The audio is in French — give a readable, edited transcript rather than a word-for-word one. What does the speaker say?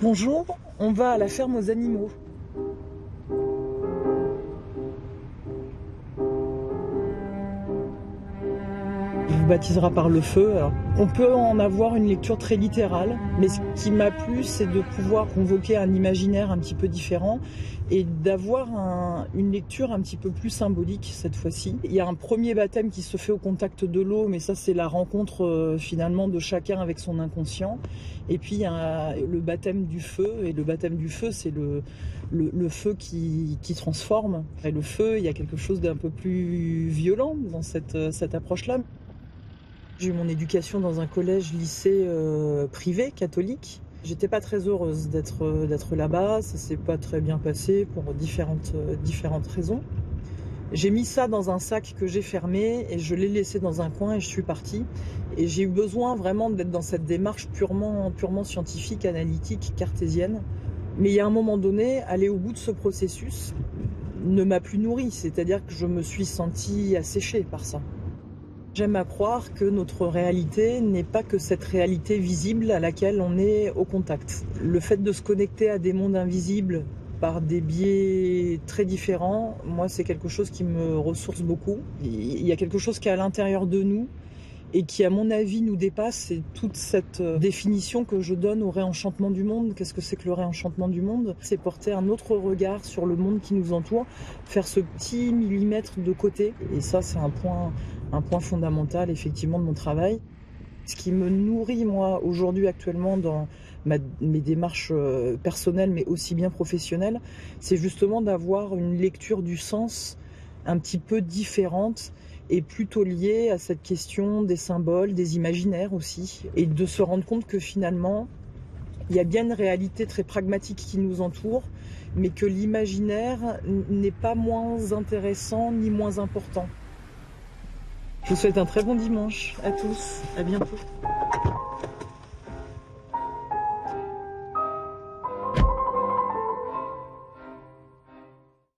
Bonjour, on va à la ferme aux animaux. Il vous baptisera par le feu. Alors, on peut en avoir une lecture très littérale, mais ce qui m'a plu, c'est de pouvoir convoquer un imaginaire un petit peu différent et d'avoir une lecture un petit peu plus symbolique cette fois-ci. Il y a un premier baptême qui se fait au contact de l'eau, mais ça c'est la rencontre finalement de chacun avec son inconscient. Et puis il y a le baptême du feu, et le baptême du feu c'est le feu qui transforme. Et le feu, il y a quelque chose d'un peu plus violent dans cette approche-là. J'ai eu mon éducation dans un collège-lycée privé, catholique. J'étais pas très heureuse d'être là-bas, ça s'est pas très bien passé pour différentes raisons. J'ai mis ça dans un sac que j'ai fermé et je l'ai laissé dans un coin et je suis partie. Et j'ai eu besoin vraiment d'être dans cette démarche purement scientifique, analytique, cartésienne. Mais il y a un moment donné, aller au bout de ce processus ne m'a plus nourrie, c'est-à-dire que je me suis sentie asséchée par ça. J'aime à croire que notre réalité n'est pas que cette réalité visible à laquelle on est au contact. Le fait de se connecter à des mondes invisibles par des biais très différents, moi c'est quelque chose qui me ressource beaucoup. Il y a quelque chose qui est à l'intérieur de nous et qui à mon avis nous dépasse, c'est toute cette définition que je donne au réenchantement du monde. Qu'est-ce que c'est que le réenchantement du monde? C'est porter un autre regard sur le monde qui nous entoure, faire ce petit millimètre de côté, et ça c'est un point fondamental effectivement de mon travail. Ce qui me nourrit moi aujourd'hui actuellement dans mes démarches personnelles mais aussi bien professionnelles, c'est justement d'avoir une lecture du sens un petit peu différente et plutôt liée à cette question des symboles, des imaginaires aussi, et de se rendre compte que finalement il y a bien une réalité très pragmatique qui nous entoure, mais que l'imaginaire n'est pas moins intéressant ni moins important. Je vous souhaite un très bon dimanche à tous, à bientôt.